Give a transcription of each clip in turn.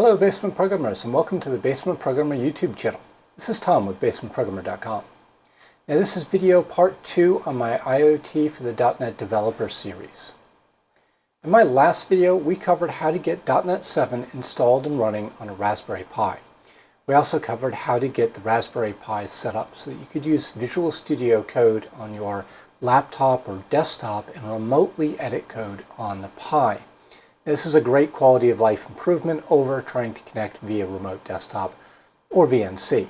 Hello Basement Programmers, and welcome to the Basement Programmer YouTube channel. This is Tom with basementprogrammer.com. Now this is video part 2 on my IoT for the .NET Developer series. In my last video we covered how to get .NET 7 installed and running on a Raspberry Pi. We also covered how to get the Raspberry Pi set up so that you could use Visual Studio Code on your laptop or desktop and remotely edit code on the Pi. This is a great quality of life improvement over trying to connect via remote desktop or VNC.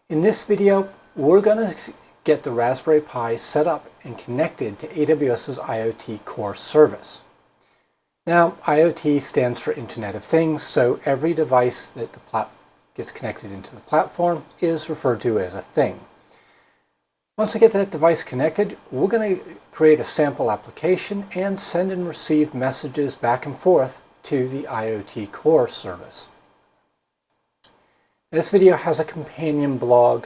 In this video, we're going to get the Raspberry Pi set up and connected to AWS's IoT Core service. Now, IoT stands for Internet of Things, so every device that gets connected into the platform is referred to as a thing. Once we get that device connected, we're going to create a sample application and send and receive messages back and forth to the IoT Core service. This video has a companion blog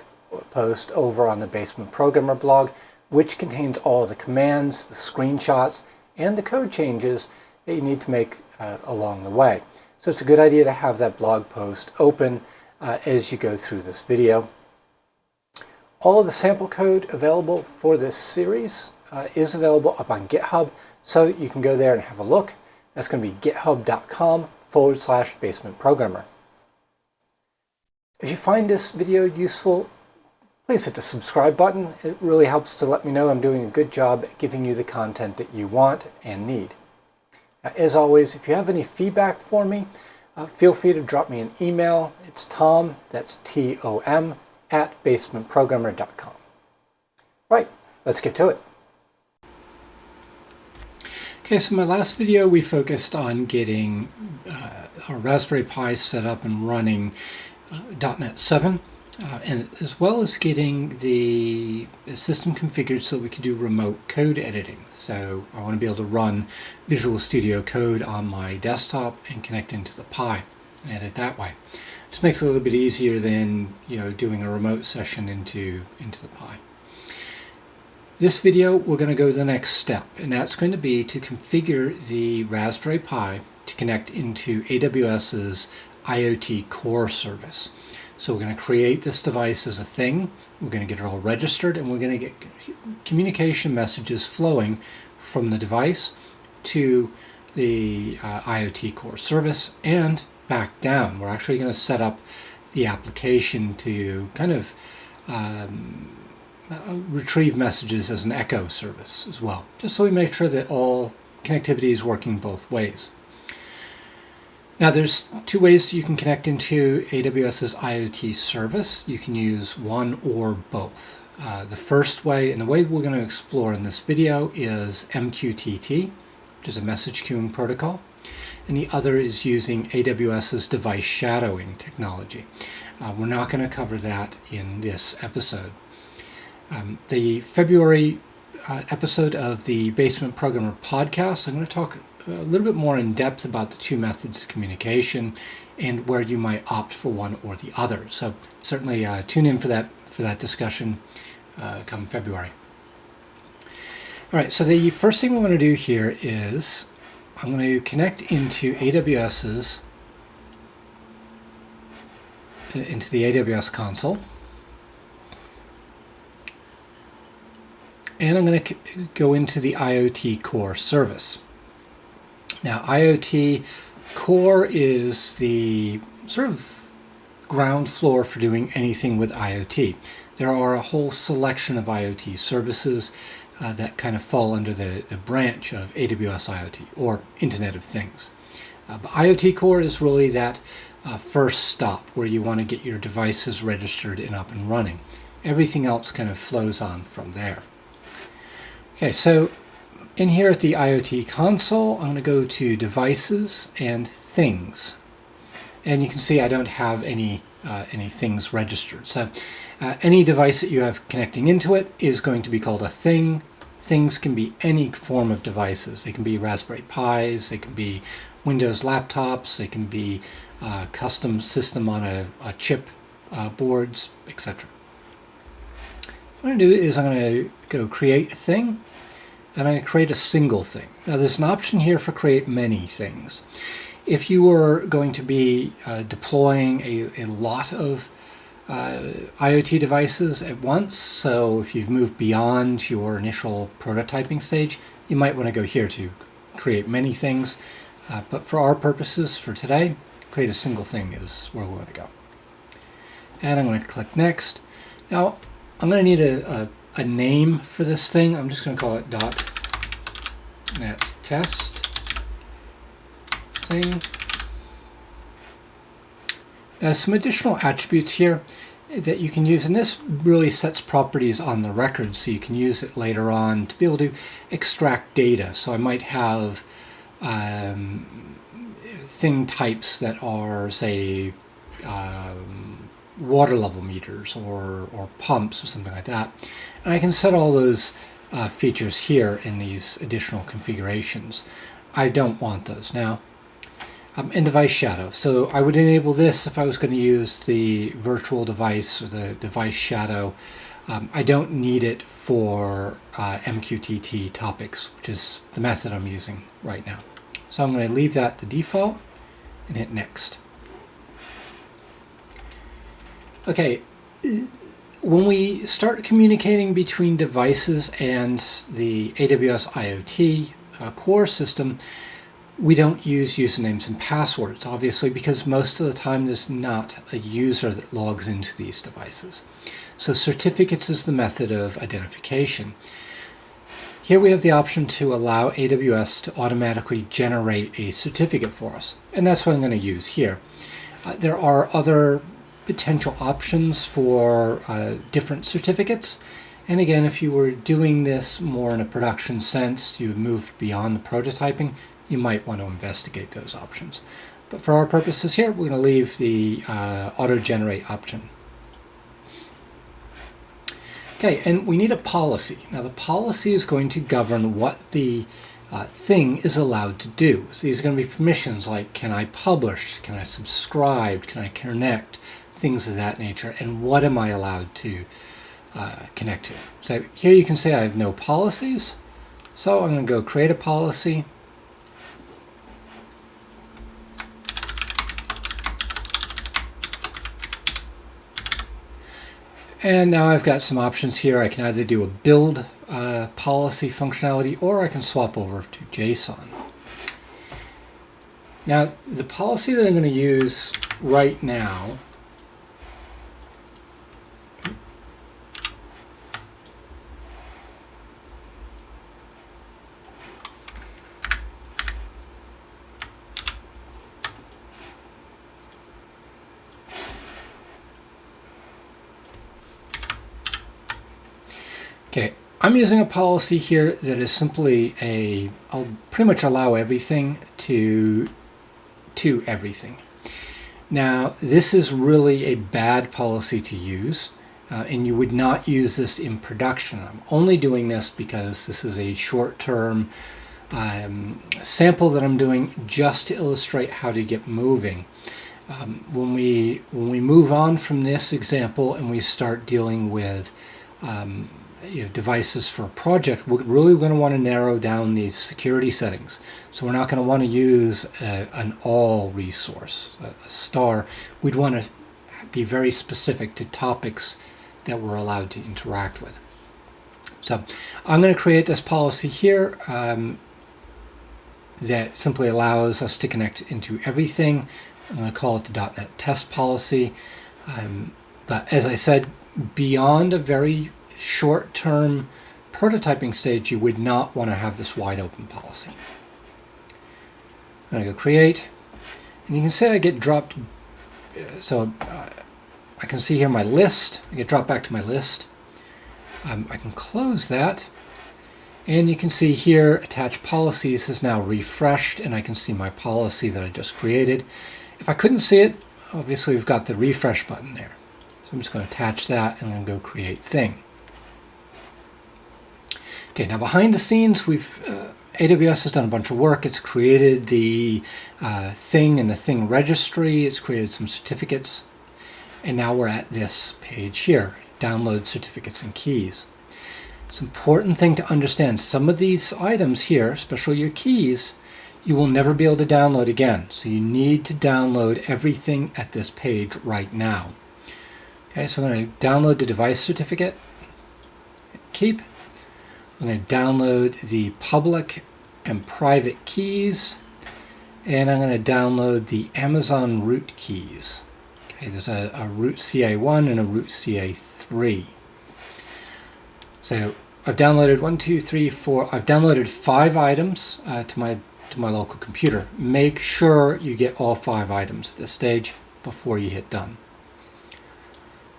post over on the Basement Programmer blog, which contains all the commands, the screenshots, and the code changes that you need to make along the way. So it's a good idea to have that blog post open as you go through this video. All of the sample code available for this series is available up on GitHub, so you can go there and have a look. That's going to be github.com/basementprogrammer. If you find this video useful, please hit the subscribe button. It really helps to let me know I'm doing a good job at giving you the content that you want and need. As always, if you have any feedback for me, feel free to drop me an email. It's Tom, that's T-O-M, at basementprogrammer.com. Right, let's get to it. Okay, so in my last video we focused on getting our Raspberry Pi set up and running .NET 7, and as well as getting the system configured so that we could do remote code editing. So I want to be able to run Visual Studio Code on my desktop and connect into the Pi and edit that way. Just makes it a little bit easier than doing a remote session into the Pi. This video we're going to go to the next step, and that's going to be to configure the Raspberry Pi to connect into AWS's IoT Core service. So we're going to create this device as a thing, we're going to get it all registered, and we're going to get communication messages flowing from the device to the IoT Core service and back down. We're actually going to set up the application to kind of retrieve messages as an echo service as well, just so we make sure that all connectivity is working both ways. Now there's two ways you can connect into AWS's IoT service. You can use one or both. The first way, and the way we're going to explore in this video, is MQTT, which is a message queuing protocol. And the other is using AWS's device shadowing technology. We're not going to cover that in this episode. The February episode of the Basement Programmer podcast, I'm going to talk a little bit more in depth about the two methods of communication and where you might opt for one or the other. So certainly tune in for that discussion come February. All right, so the first thing we're going to do here is I'm going to connect into the AWS console, and I'm going to go into the IoT Core service. Now, IoT Core is the sort of ground floor for doing anything with IoT. There are a whole selection of IoT services that kind of fall under the branch of AWS IoT, or Internet of Things. But IoT Core is really that first stop where you want to get your devices registered and up and running. Everything else kind of flows on from there. Okay, so in here at the IoT console, I'm going to go to Devices and Things. And you can see I don't have any things registered. So any device that you have connecting into it is going to be called a thing. Things can be any form of devices. They can be Raspberry Pis, they can be Windows laptops, they can be custom system on a chip boards, etc. What I'm going to do is I'm going to go create a thing, and I'm going to create a single thing. Now there's an option here for create many things. If you were going to be deploying a lot of IoT devices at once, so if you've moved beyond your initial prototyping stage, you might want to go here to create many things. But for our purposes for today, create a single thing is where we want to go. And I'm going to click Next. Now, I'm going to need a name for this thing. I'm just going to call it .NET Test Thing. There's some additional attributes here that you can use, and this really sets properties on the record so you can use it later on to be able to extract data. So I might have thing types that are, say, water level meters or pumps or something like that. And I can set all those features here in these additional configurations. I don't want those now. And device shadow. So I would enable this if I was going to use the virtual device or the device shadow. I don't need it for MQTT topics, which is the method I'm using right now. So I'm going to leave that the default and hit Next. Okay, when we start communicating between devices and the AWS IoT Core system, we don't use usernames and passwords, obviously, because most of the time there's not a user that logs into these devices. So certificates is the method of identification. Here we have the option to allow AWS to automatically generate a certificate for us, and that's what I'm going to use here. There are other potential options for different certificates, and again, if you were doing this more in a production sense, you moved beyond the prototyping, you might want to investigate those options. But for our purposes here, we're going to leave the auto-generate option. Okay, and we need a policy. Now the policy is going to govern what the thing is allowed to do. So these are going to be permissions like, can I publish, can I subscribe, can I connect, things of that nature, and what am I allowed to connect to. So here you can say I have no policies. So I'm going to go create a policy. And now I've got some options here. I can either do a build policy functionality, or I can swap over to JSON. Now, the policy that I'm going to use right now Okay, I'm using a policy here that is simply I'll pretty much allow everything to everything. Now, this is really a bad policy to use, and you would not use this in production. I'm only doing this because this is a short-term sample that I'm doing just to illustrate how to get moving. When we move on from this example and we start dealing with devices for a project, we're really going to want to narrow down these security settings. So we're not going to want to use an all resource, a star. We'd want to be very specific to topics that we're allowed to interact with. So I'm going to create this policy here that simply allows us to connect into everything. I'm going to call it the .NET Test Policy. But as I said, beyond a very short-term prototyping stage, you would not want to have this wide open policy. I'm going to go create, and you can see I get dropped. So I can see here my list. I get dropped back to my list. I can close that, and you can see here attached policies is now refreshed, and I can see my policy that I just created. If I couldn't see it, obviously we've got the refresh button there. So I'm just going to attach that, and I'm going to go create thing. Okay, now behind the scenes, AWS has done a bunch of work. It's created the thing and the thing registry. It's created some certificates. And now we're at this page here, download certificates and keys. It's an important thing to understand. Some of these items here, especially your keys, you will never be able to download again. So you need to download everything at this page right now. Okay, so I'm going to download the device certificate, keep. I'm going to download the public and private keys, and I'm going to download the Amazon root keys. Okay, there's a root CA1 and a root CA3. So I've downloaded 1, 2, 3, 4. I've downloaded 5 items to my local computer. Make sure you get all 5 items at this stage before you hit done.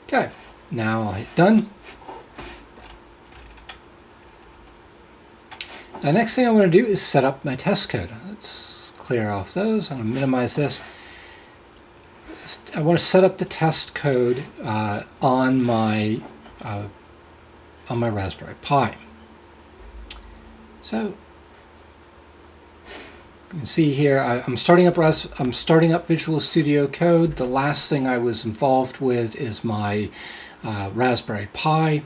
Okay, now I'll hit done. The next thing I want to do is set up my test code. Let's clear off those. I'm going to minimize this. I want to set up the test code on my Raspberry Pi. So you can see here I'm starting up Visual Studio Code. The last thing I was involved with is my Raspberry Pi,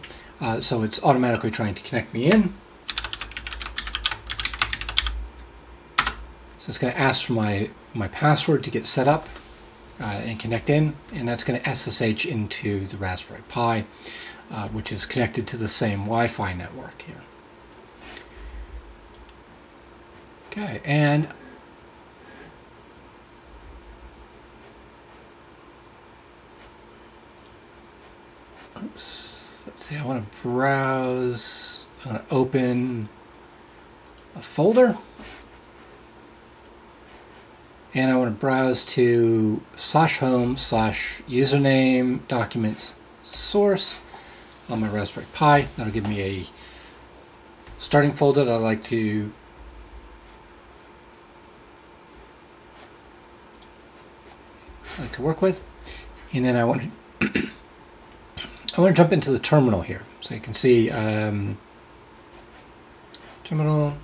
so it's automatically trying to connect me in. So it's going to ask for my password to get set up and connect in, and that's going to SSH into the Raspberry Pi, which is connected to the same Wi-Fi network here. Okay, and oops, let's see, I want to browse, I want to open a folder. And I want to browse to /home/username documents source on my Raspberry Pi. That'll give me a starting folder that I like to work with. And then I want to jump into the terminal here. So you can see terminal.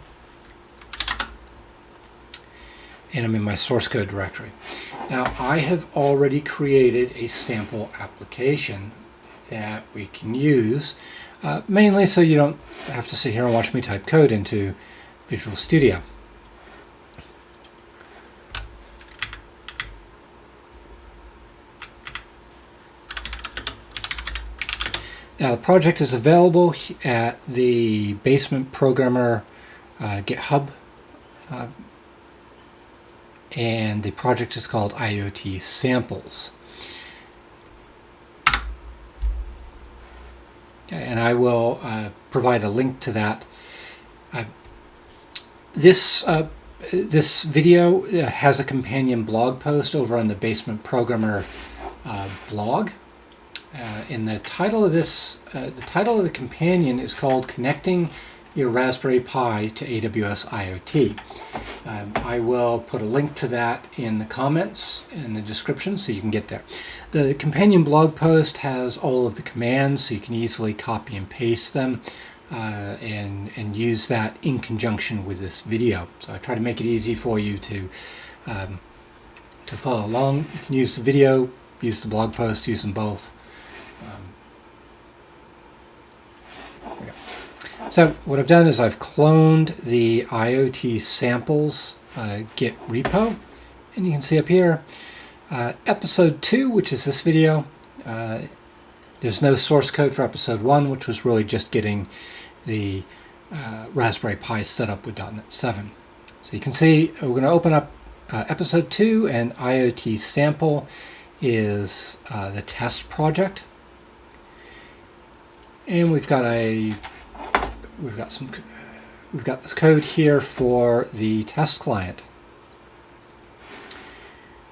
And I'm in my source code directory. Now I have already created a sample application that we can use, mainly so you don't have to sit here and watch me type code into Visual Studio. Now the project is available at the Basement Programmer GitHub. And the project is called IoT Samples. Okay, and I will provide a link to that. This video has a companion blog post over on the Basement Programmer blog. And the title of the companion is called "Connecting Your Raspberry Pi to AWS IoT." I will put a link to that in the comments in the description so you can get there. The companion blog post has all of the commands so you can easily copy and paste them and use that in conjunction with this video. So I try to make it easy for you to follow along. You can use the video, use the blog post, use them both. So what I've done is I've cloned the IoT Samples Git repo, and you can see up here episode 2, which is this video. There's no source code for episode 1, which was really just getting the Raspberry Pi set up with .NET 7. So you can see we're going to open up episode 2, and IoT Sample is the test project, and we've got this code here for the test client.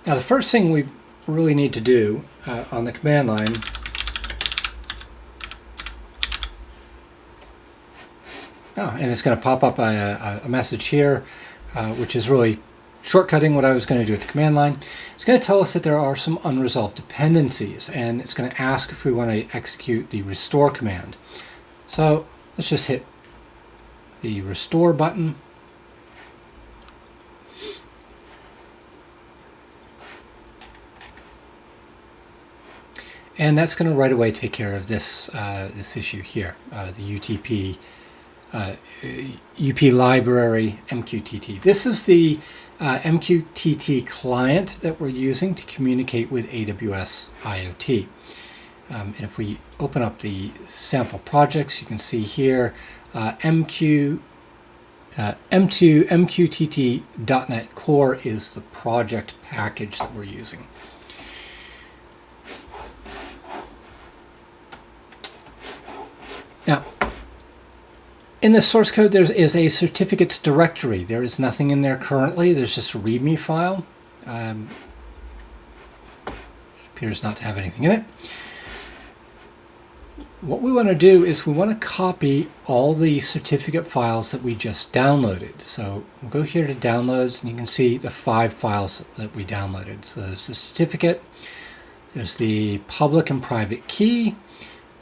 Now the first thing we really need to do on the command line and it's going to pop up a message here which is really shortcutting what I was going to do at the command line. It's going to tell us that there are some unresolved dependencies, and it's going to ask if we want to execute the restore command. So let's just hit the restore button. And that's going to right away take care of this this issue here, the UTP UP library MQTT. This is the MQTT client that we're using to communicate with AWS IoT. And if we open up the sample projects, you can see here M2 MQTT.NET Core is the project package that we're using. Now, in the source code, there is a certificates directory. There is nothing in there currently. There's just a README file. Appears not to have anything in it. What we want to do is we want to copy all the certificate files that we just downloaded. So we'll go here to downloads, and you can see the 5 files that we downloaded. So there's the certificate, there's the public and private key,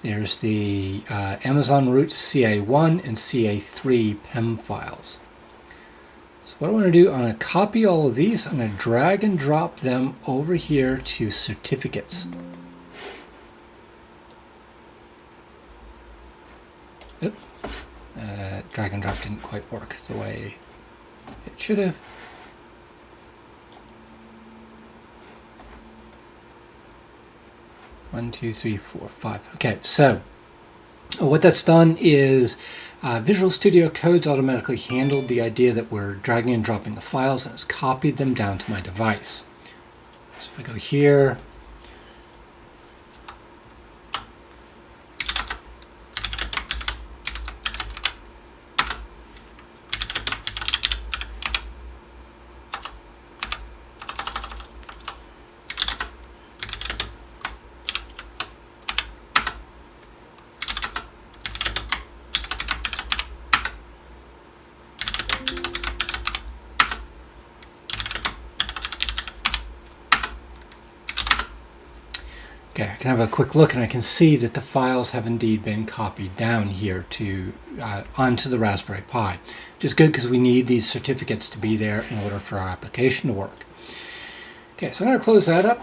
there's the Amazon root CA1 and CA3 PEM files. So what I want to do, I'm going to copy all of these. I'm going to drag and drop them over here to certificates. Oop. Drag and drop didn't quite work the way it should have. One, two, three, four, 5. Okay, so what that's done is Visual Studio Code's automatically handled the idea that we're dragging and dropping the files, and it's copied them down to my device. So if I go here, okay, I can have a quick look, and I can see that the files have indeed been copied down here to onto the Raspberry Pi, which is good because we need these certificates to be there in order for our application to work. Okay, so I'm going to close that up.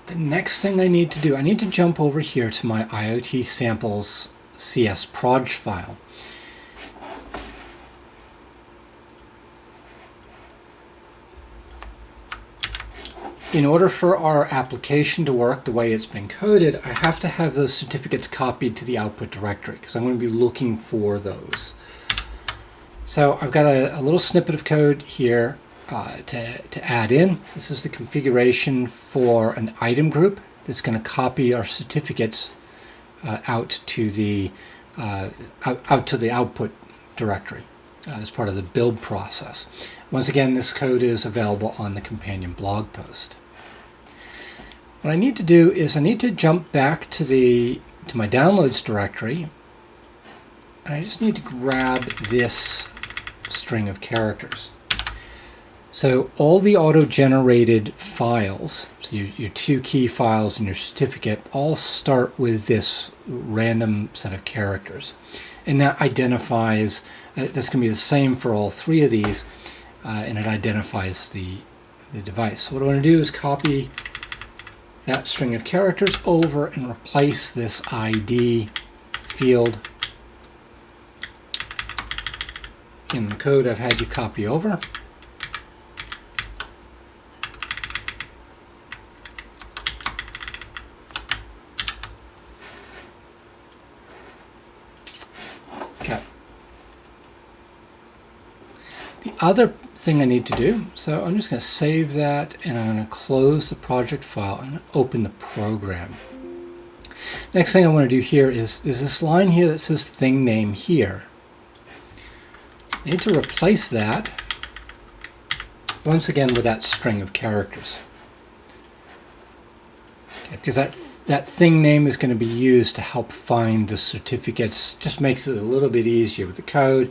The next thing I need to do, I need to jump over here to my IoT samples CS proj file. In order for our application to work the way it's been coded, I have to have those certificates copied to the output directory because I'm going to be looking for those. So I've got a little snippet of code here to add in. This is the configuration for an item group that's going to copy our certificates out to the output directory as part of the build process. Once again, this code is available on the companion blog post. What I need to do is I need to jump back to my downloads directory, and I just need to grab this string of characters. So all the auto-generated files, so your 2 key files and your certificate, all start with this random set of characters. And that identifies, that's going to be the same for all 3 of these, and it identifies the device. So what I want to do is copy that string of characters over and replace this ID field in the code I've had you copy over. Okay. The other thing I need to do, so I'm just going to save that, and I'm going to close the project file and open the program. Next thing I want to do here is there's this line here that says thing name here. I need to replace that once again with that string of characters. Okay, because that thing name is going to be used to help find the certificates. Just makes it a little bit easier with the code,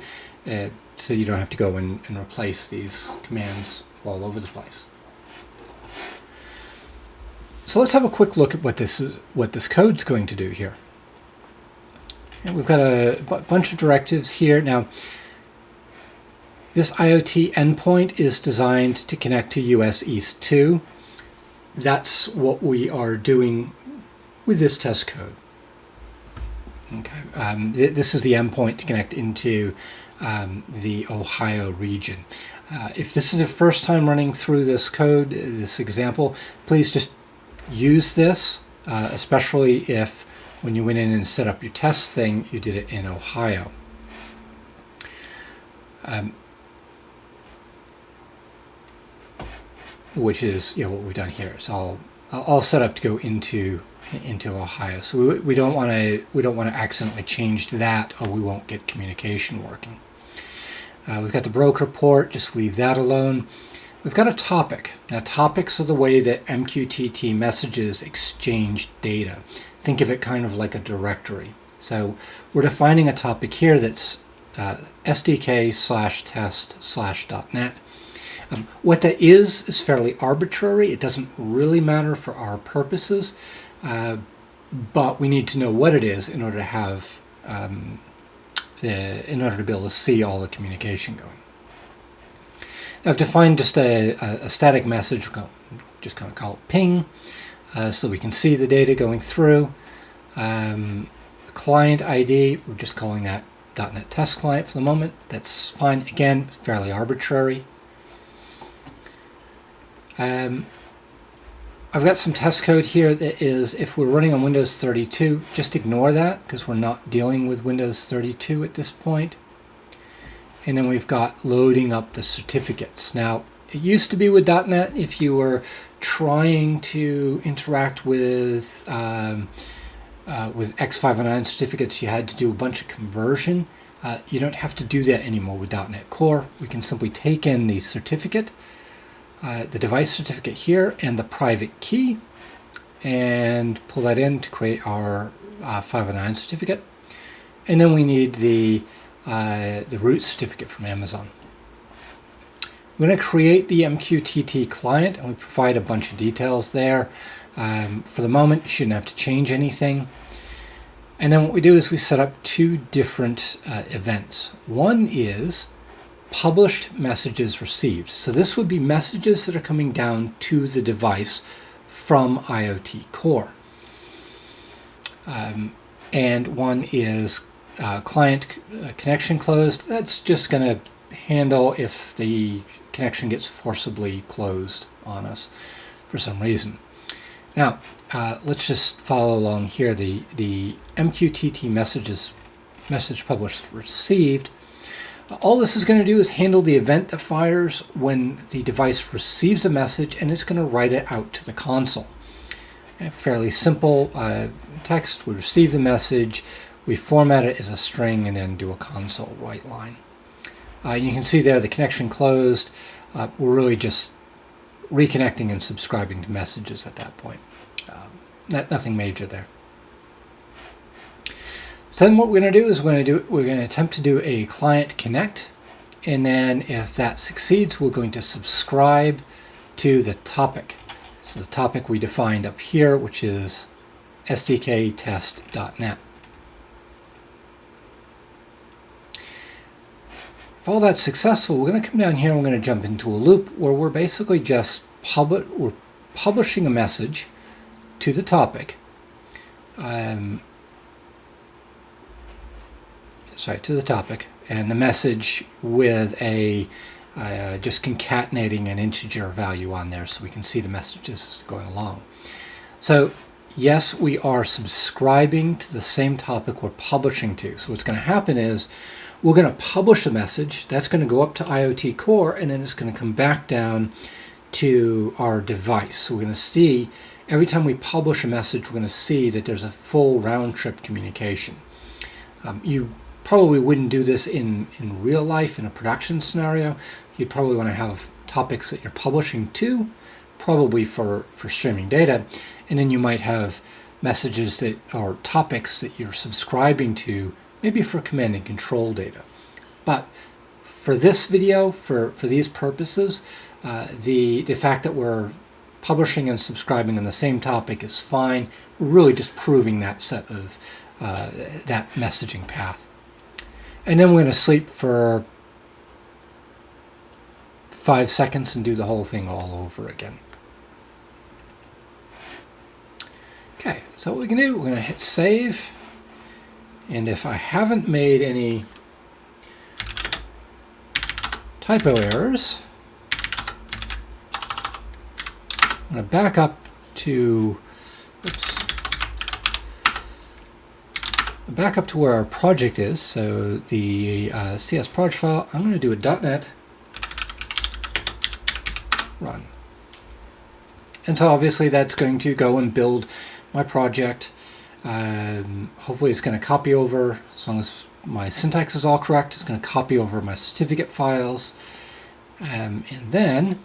so you don't have to go and replace these commands all over the place. So let's have a quick look at what this code's going to do here. And we've got a bunch of directives here. Now, this IoT endpoint is designed to connect to US East 2. That's what we are doing with this test code. Okay. This is the endpoint to connect into the Ohio region. If this is the first time running through this code, this example, please just use this, especially if when you went in and set up your test thing, you did it in Ohio. Which is what we've done here. It's all set up to go into Ohio. So we don't want to accidentally change that, or we won't get communication working. We've got the broker port. Just leave that alone. We've got a topic. Now, topics are the way that MQTT messages exchange data. Think of it kind of like a directory. So we're defining a topic here that's SDK/test/.net. What that is fairly arbitrary. It doesn't really matter for our purposes, but we need to know what it is in order to have, in order to be able to see all the communication going. Now, I've defined just a static message. We're just going to call it ping, so we can see the data going through. Client ID, we're just calling that .NET Test Client for the moment. That's fine. Again, fairly arbitrary. I've got some test code here that is, if we're running on Windows 32, just ignore that because we're not dealing with Windows 32 at this point. And then we've got loading up the certificates. Now, it used to be with .NET, if you were trying to interact with X509 certificates, you had to do a bunch of conversion. You don't have to do that anymore with .NET Core. We can simply take in the certificate, the device certificate here, and the private key, and pull that in to create our 509 certificate. And then we need the root certificate from Amazon. We're going to create the MQTT client, and we provide a bunch of details there. For the moment, you shouldn't have to change anything. And then what we do is we set up two different events. One is published messages received. So this would be messages that are coming down to the device from IoT Core. And one is client connection closed. That's just going to handle if the connection gets forcibly closed on us for some reason. Now, let's just follow along here. The MQTT message published received. All this is going to do is handle the event that fires when the device receives a message, and it's going to write it out to the console. Fairly simple text. We receive the message, we format it as a string, and then do a console write line. You can see there the connection closed. We're really just reconnecting and subscribing to messages at that point. Nothing major there. So then what we're going to do is we're going to attempt to do a client connect, and then if that succeeds, we're going to subscribe to the topic. So the topic we defined up here, which is SDK/test.net. If all that's successful, we're going to come down here and we're going to jump into a loop where we're basically just publishing a message to the topic. To the topic, and the message with a just concatenating an integer value on there so we can see the messages going along. So yes, we are subscribing to the same topic we're publishing to. So what's going to happen is we're going to publish a message that's going to go up to IoT Core, and then it's going to come back down to our device. So we're going to see every time we publish a message, we're going to see that there's a full round-trip communication. You probably wouldn't do this in real life in a production scenario. You'd probably want to have topics that you're publishing to, probably for streaming data, and then you might have messages that or topics that you're subscribing to, maybe for command and control data. But for this video, for these purposes, the fact that we're publishing and subscribing on the same topic is fine. We're really just proving that set of that messaging path. And then we're going to sleep for 5 seconds and do the whole thing all over again. Okay, so what we can do, we're going to hit save, and if I haven't made any typo errors, I'm going to back up to, where our project is. So the CS project file, I'm going to do a .NET run. And so obviously that's going to go and build my project. Hopefully it's going to copy over, as long as my syntax is all correct, it's going to copy over my certificate files. And then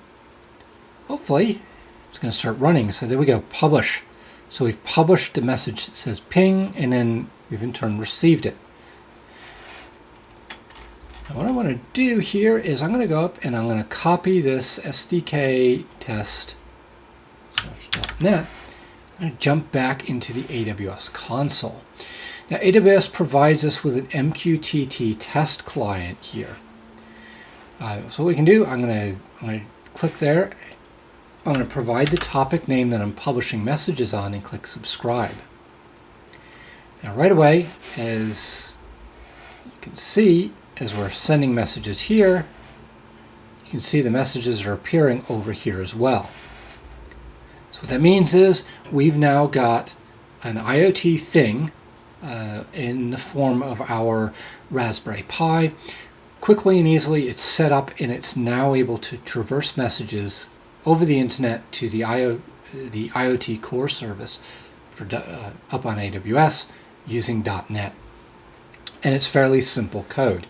hopefully it's going to start running. So there we go, publish. So we've published the message that says ping, and then we've in turn received it. And what I want to do here is I'm going to go up and I'm going to copy this SDK test.net. I'm going to jump back into the AWS console. Now AWS provides us with an MQTT test client here. So what we can do, I'm going to click there. I'm going to provide the topic name that I'm publishing messages on and click subscribe. Now right away, as you can see, as we're sending messages here, you can see the messages are appearing over here as well. So what that means is we've now got an IoT thing in the form of our Raspberry Pi. Quickly and easily it's set up, and it's now able to traverse messages over the internet to the IoT Core service for up on AWS using .NET. And it's fairly simple code.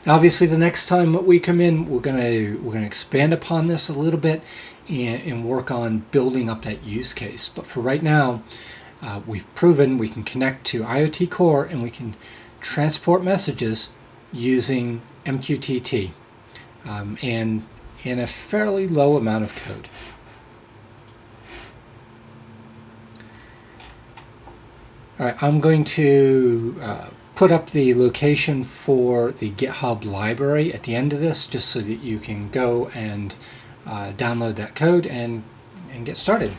Now obviously the next time that we come in, we're gonna expand upon this a little bit and work on building up that use case. But for right now, we've proven we can connect to IoT Core and we can transport messages using MQTT and in a fairly low amount of code. All right, I'm going to put up the location for the GitHub library at the end of this, just so that you can go and download that code and get started.